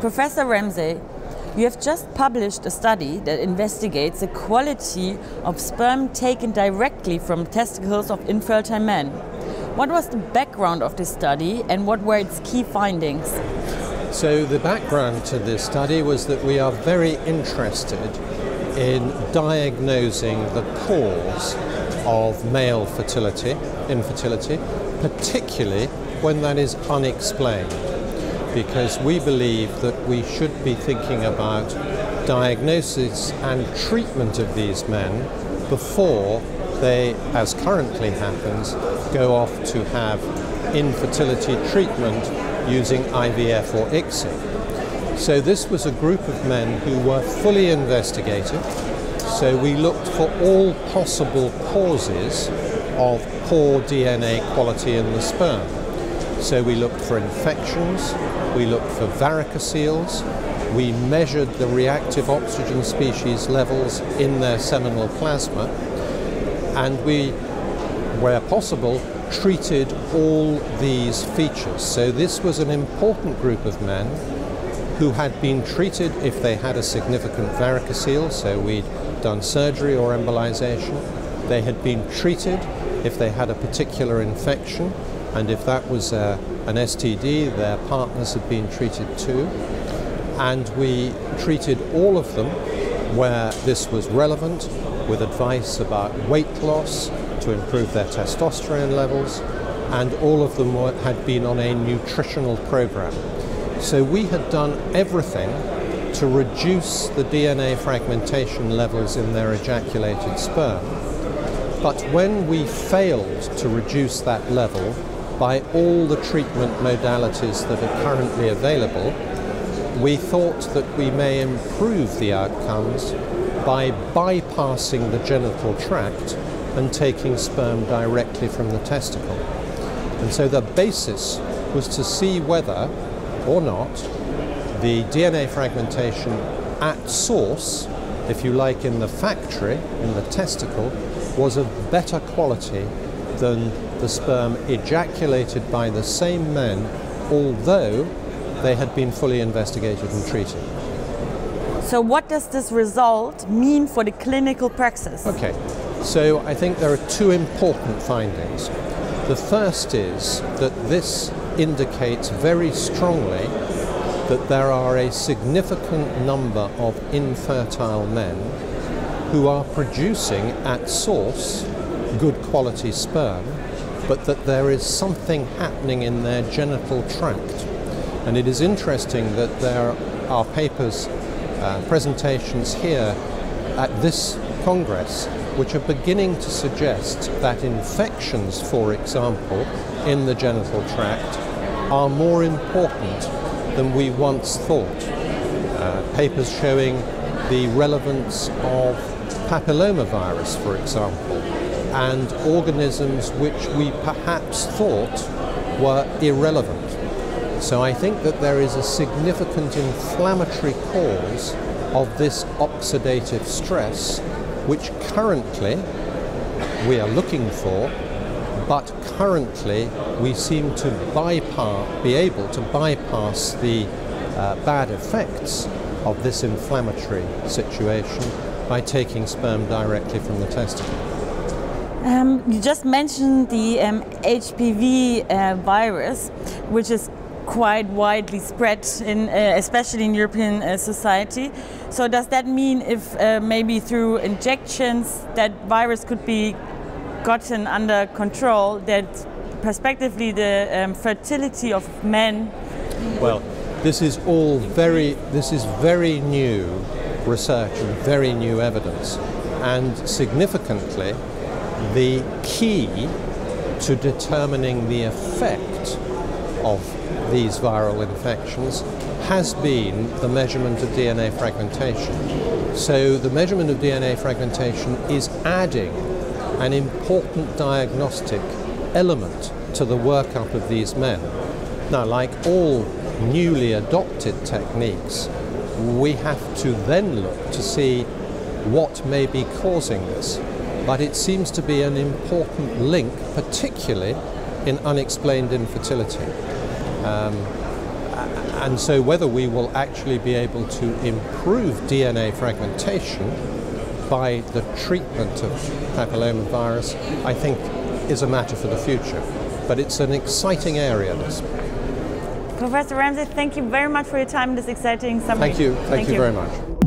Professor Ramsay, you have just published a study that investigates the quality of sperm taken directly from testicles of infertile men. What was the background of this study and what were its key findings? So the background to this study was that we are very interested in diagnosing the cause of male infertility, particularly when that is unexplained, because we believe that we should be thinking about diagnosis and treatment of these men before they, as currently happens, go off to have infertility treatment using IVF or ICSI. So this was a group of men who were fully investigated. So we looked for all possible causes of poor DNA quality in the sperm. So we looked for infections, we looked for varicoceles, we measured the reactive oxygen species levels in their seminal plasma, and we, where possible, treated all these features. So this was an important group of men who had been treated if they had a significant varicocele, so we'd done surgery or embolization. They had been treated if they had a particular infection, and if that was an STD, their partners had been treated too. And we treated all of them where this was relevant with advice about weight loss to improve their testosterone levels, and all of them had been on a nutritional program. So we had done everything to reduce the DNA fragmentation levels in their ejaculated sperm. But when we failed to reduce that level by all the treatment modalities that are currently available, we thought that we may improve the outcomes by bypassing the genital tract and taking sperm directly from the testicle. And so the basis was to see whether or not the DNA fragmentation at source, if you like in the factory, in the testicle, was of better quality than the sperm ejaculated by the same men, although they had been fully investigated and treated. So what does this result mean for the clinical praxis? Okay, so I think there are two important findings. The first is that this indicates very strongly that there are a significant number of infertile men who are producing at source good quality sperm, but that there is something happening in their genital tract. And it is interesting that there are papers, presentations here at this Congress which are beginning to suggest that infections, for example, in the genital tract are more important than we once thought. Papers showing the relevance of papillomavirus, for example, and organisms which we perhaps thought were irrelevant. So I think that there is a significant inflammatory cause of this oxidative stress, which currently we are looking for, but currently we seem to be able to bypass the bad effects of this inflammatory situation by taking sperm directly from the testicle. You just mentioned the HPV virus, which is quite widely spread, especially in European society. So does that mean if maybe through injections that virus could be gotten under control, that prospectively the fertility of men? Well, this is very new research and very new evidence, and significantly the key to determining the effect of these viral infections has been the measurement of DNA fragmentation. So the measurement of DNA fragmentation is adding an important diagnostic element to the workup of these men. Now, like all newly adopted techniques, we have to then look to see what may be causing this. But it seems to be an important link, particularly in unexplained infertility. And so whether we will actually be able to improve DNA fragmentation by the treatment of papillomavirus, I think is a matter for the future. But it's an exciting area, this. Professor Ramsay, thank you very much for your time in this exciting summary. Thank you very much.